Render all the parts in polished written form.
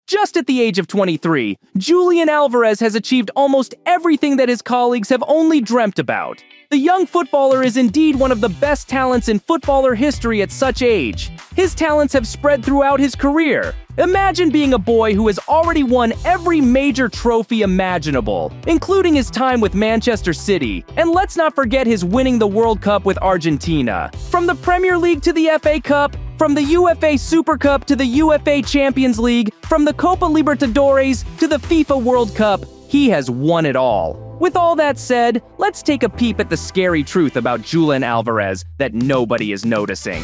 Just at the age of 23, Julian Alvarez has achieved almost everything that his colleagues have only dreamt about. The young footballer is indeed one of the best talents in footballer history at such age. His talents have spread throughout his career. Imagine being a boy who has already won every major trophy imaginable, including his time with Manchester City, and let's not forget his winning the World Cup with Argentina. From the Premier League to the FA Cup, from the UEFA Super Cup to the UEFA Champions League, from the Copa Libertadores to the FIFA World Cup, he has won it all. With all that said, let's take a peep at the scary truth about Julian Alvarez that nobody is noticing.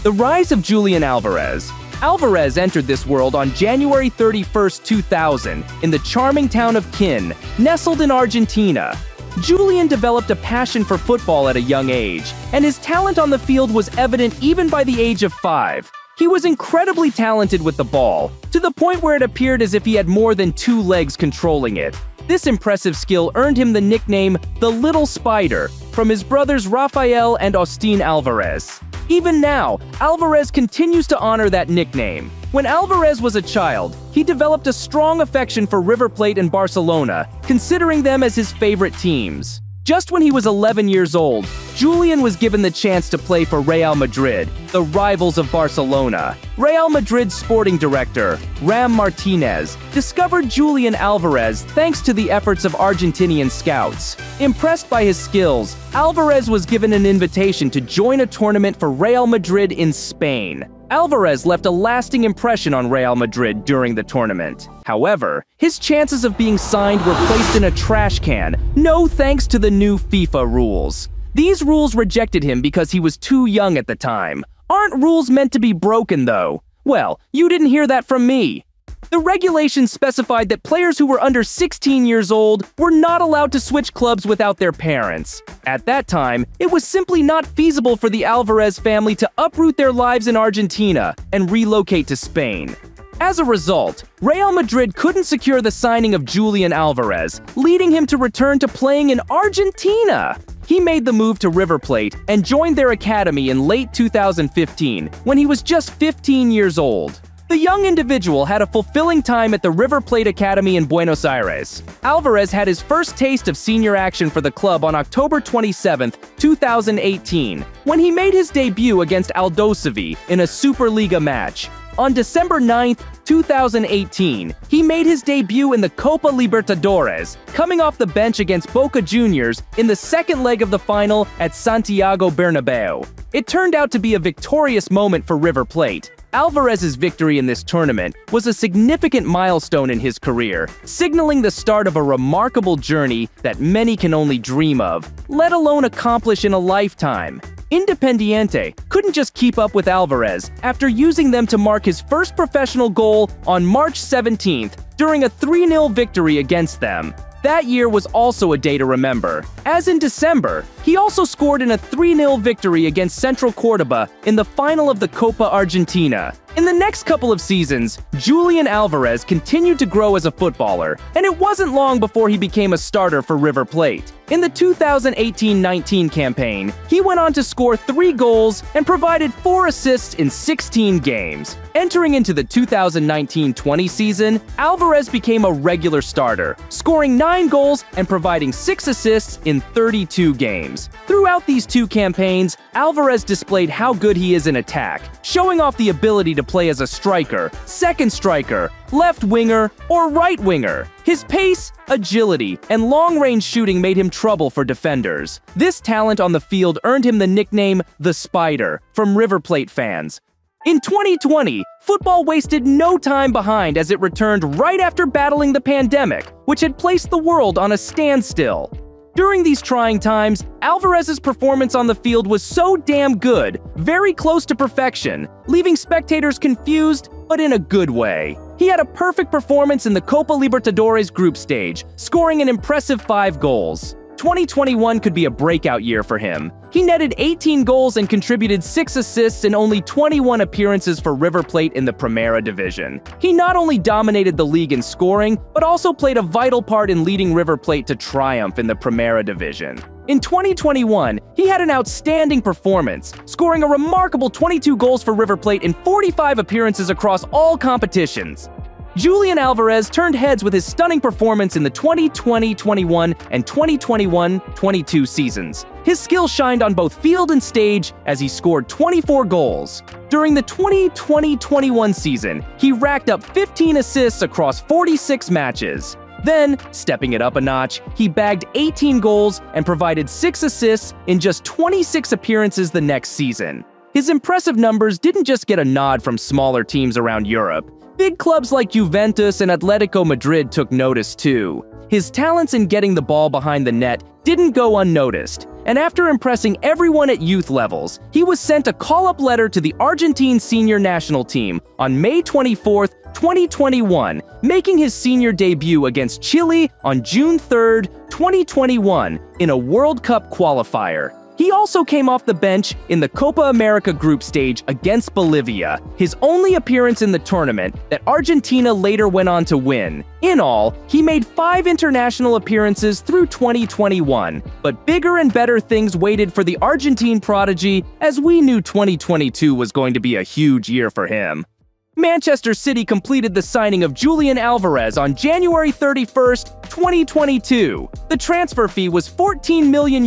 The rise of Julian Alvarez. Alvarez entered this world on January 31, 2000, in the charming town of Quin, nestled in Argentina. Julian developed a passion for football at a young age, and his talent on the field was evident even by the age of 5. He was incredibly talented with the ball, to the point where it appeared as if he had more than 2 legs controlling it. This impressive skill earned him the nickname the Little Spider from his brothers Rafael and Austin Alvarez. Even now, Alvarez continues to honor that nickname. When Alvarez was a child, he developed a strong affection for River Plate and Barcelona, considering them as his favorite teams. Just when he was 11 years old, Julian was given the chance to play for Real Madrid, the rivals of Barcelona. Real Madrid's sporting director, Ram Martinez, discovered Julian Alvarez thanks to the efforts of Argentinian scouts. Impressed by his skills, Alvarez was given an invitation to join a tournament for Real Madrid in Spain. Alvarez left a lasting impression on Real Madrid during the tournament. However, his chances of being signed were placed in a trash can, no thanks to the new FIFA rules. These rules rejected him because he was too young at the time. Aren't rules meant to be broken, though? Well, you didn't hear that from me. The regulations specified that players who were under 16 years old were not allowed to switch clubs without their parents. At that time, it was simply not feasible for the Alvarez family to uproot their lives in Argentina and relocate to Spain. As a result, Real Madrid couldn't secure the signing of Julian Alvarez, leading him to return to playing in Argentina. He made the move to River Plate and joined their academy in late 2015, when he was just 15 years old. The young individual had a fulfilling time at the River Plate Academy in Buenos Aires. Alvarez had his first taste of senior action for the club on October 27, 2018, when he made his debut against Aldosivi in a Superliga match. On December 9, 2018, he made his debut in the Copa Libertadores, coming off the bench against Boca Juniors in the second leg of the final at Santiago Bernabeu. It turned out to be a victorious moment for River Plate. Alvarez's victory in this tournament was a significant milestone in his career, signaling the start of a remarkable journey that many can only dream of, let alone accomplish in a lifetime. Independiente couldn't just keep up with Alvarez after using them to mark his first professional goal on March 17th during a 3-0 victory against them. That year was also a day to remember, as in December, he also scored in a 3-0 victory against Central Córdoba in the final of the Copa Argentina. In the next couple of seasons, Julian Alvarez continued to grow as a footballer, and it wasn't long before he became a starter for River Plate. In the 2018-19 campaign, he went on to score 3 goals and provided 4 assists in 16 games. Entering into the 2019-20 season, Alvarez became a regular starter, scoring 9 goals and providing 6 assists in 32 games. Throughout these 2 campaigns, Alvarez displayed how good he is in attack, showing off the ability to play as a striker, second striker, left winger, or right winger. His pace, agility, and long-range shooting made him trouble for defenders. This talent on the field earned him the nickname the Spider from River Plate fans. In 2020, football wasted no time behind as it returned right after battling the pandemic, which had placed the world on a standstill. During these trying times, Alvarez's performance on the field was so damn good, very close to perfection, leaving spectators confused, but in a good way. He had a perfect performance in the Copa Libertadores group stage, scoring an impressive 5 goals. 2021 could be a breakout year for him. He netted 18 goals and contributed 6 assists in only 21 appearances for River Plate in the Primera Division. He not only dominated the league in scoring, but also played a vital part in leading River Plate to triumph in the Primera Division. In 2021, he had an outstanding performance, scoring a remarkable 22 goals for River Plate in 45 appearances across all competitions. Julian Alvarez turned heads with his stunning performance in the 2020-21 and 2021-22 seasons. His skill shined on both field and stage as he scored 24 goals. During the 2020-21 season, he racked up 15 assists across 46 matches. Then, stepping it up a notch, he bagged 18 goals and provided 6 assists in just 26 appearances the next season. His impressive numbers didn't just get a nod from smaller teams around Europe. Big clubs like Juventus and Atletico Madrid took notice too. His talents in getting the ball behind the net didn't go unnoticed, and after impressing everyone at youth levels, he was sent a call-up letter to the Argentine senior national team on May 24, 2021, making his senior debut against Chile on June 3, 2021, in a World Cup qualifier. He also came off the bench in the Copa America group stage against Bolivia, his only appearance in the tournament that Argentina later went on to win. In all, he made 5 international appearances through 2021, but bigger and better things waited for the Argentine prodigy, as we knew 2022 was going to be a huge year for him. Manchester City completed the signing of Julian Alvarez on January 31, 2022. The transfer fee was €14 million,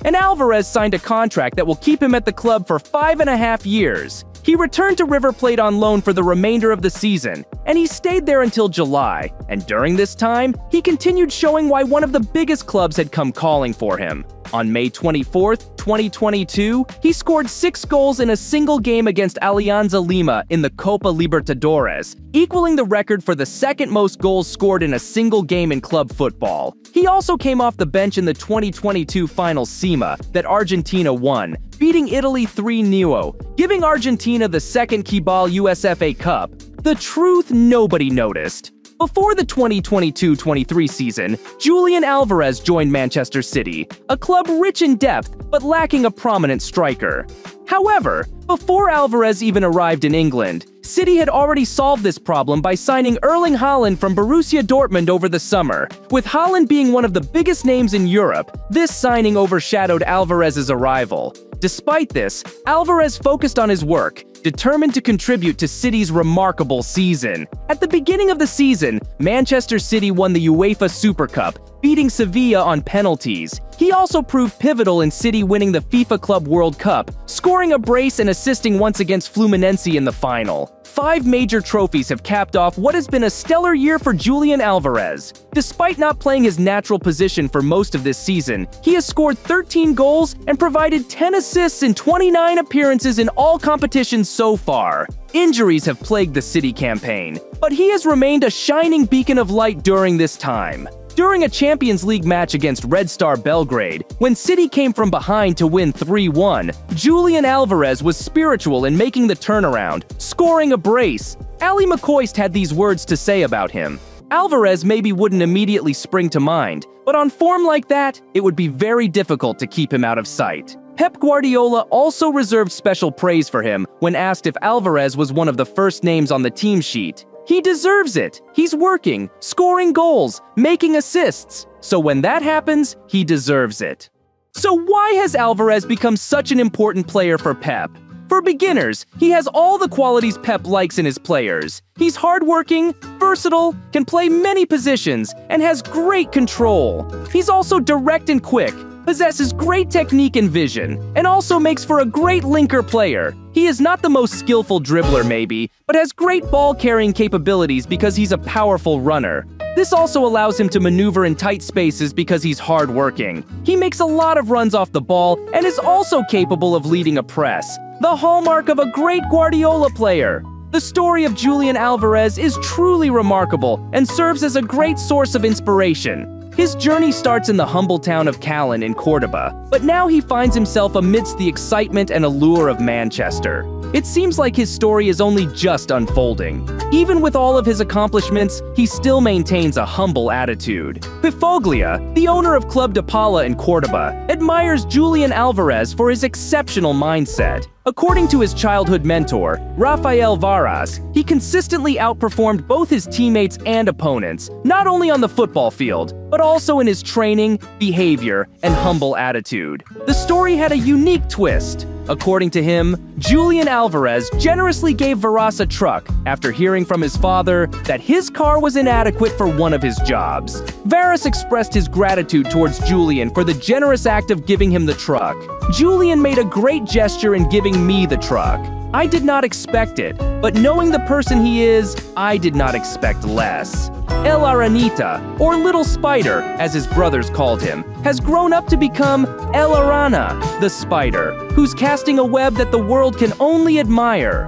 and Alvarez signed a contract that will keep him at the club for 5.5 years. He returned to River Plate on loan for the remainder of the season, and he stayed there until July, and during this time, he continued showing why one of the biggest clubs had come calling for him. On May 24, 2022, he scored 6 goals in a single game against Alianza Lima in the Copa Libertadores, equaling the record for the second most goals scored in a single game in club football. He also came off the bench in the 2022 final SEMA that Argentina won, beating Italy 3-0, giving Argentina the second Kibal USFA Cup. The truth nobody noticed. Before the 2022-23 season, Julian Alvarez joined Manchester City, a club rich in depth but lacking a prominent striker. However, before Alvarez even arrived in England, City had already solved this problem by signing Erling Haaland from Borussia Dortmund over the summer. With Haaland being one of the biggest names in Europe, this signing overshadowed Alvarez's arrival. Despite this, Alvarez focused on his work, determined to contribute to City's remarkable season. At the beginning of the season, Manchester City won the UEFA Super Cup, beating Sevilla on penalties. He also proved pivotal in City winning the FIFA Club World Cup, scoring a brace and assisting once against Fluminense in the final. 5 major trophies have capped off what has been a stellar year for Julian Alvarez. Despite not playing his natural position for most of this season, he has scored 13 goals and provided 10 assists in 29 appearances in all competitions so far. Injuries have plagued the City campaign, but he has remained a shining beacon of light during this time. During a Champions League match against Red Star Belgrade, when City came from behind to win 3-1, Julian Alvarez was spiritual in making the turnaround, scoring a brace. Ali McCoist had these words to say about him. Alvarez maybe wouldn't immediately spring to mind, but on form like that, it would be very difficult to keep him out of sight. Pep Guardiola also reserved special praise for him when asked if Alvarez was one of the first names on the team sheet. He deserves it. He's working, scoring goals, making assists. So when that happens, he deserves it. So why has Alvarez become such an important player for Pep? For beginners, he has all the qualities Pep likes in his players. He's hardworking, versatile, can play many positions, and has great control. He's also direct and quick, possesses great technique and vision, and also makes for a great linker player. He is not the most skillful dribbler maybe, but has great ball-carrying capabilities because he's a powerful runner. This also allows him to maneuver in tight spaces because he's hard-working. He makes a lot of runs off the ball and is also capable of leading a press, the hallmark of a great Guardiola player. The story of Julian Alvarez is truly remarkable and serves as a great source of inspiration. His journey starts in the humble town of Callan in Cordoba, but now he finds himself amidst the excitement and allure of Manchester. It seems like his story is only just unfolding. Even with all of his accomplishments, he still maintains a humble attitude. Pifoglia, the owner of Club de Pala in Cordoba, admires Julian Alvarez for his exceptional mindset. According to his childhood mentor, Rafael Varas, he consistently outperformed both his teammates and opponents, not only on the football field, but also in his training, behavior, and humble attitude. The story had a unique twist. According to him, Julian Alvarez generously gave Varas a truck after hearing from his father that his car was inadequate for one of his jobs. Varas expressed his gratitude towards Julian for the generous act of giving him the truck. Julian made a great gesture in giving me the truck. I did not expect it, but knowing the person he is, I did not expect less. El Aranita, or Little Spider, as his brothers called him, has grown up to become El Arana, the spider, who's casting a web that the world can only admire.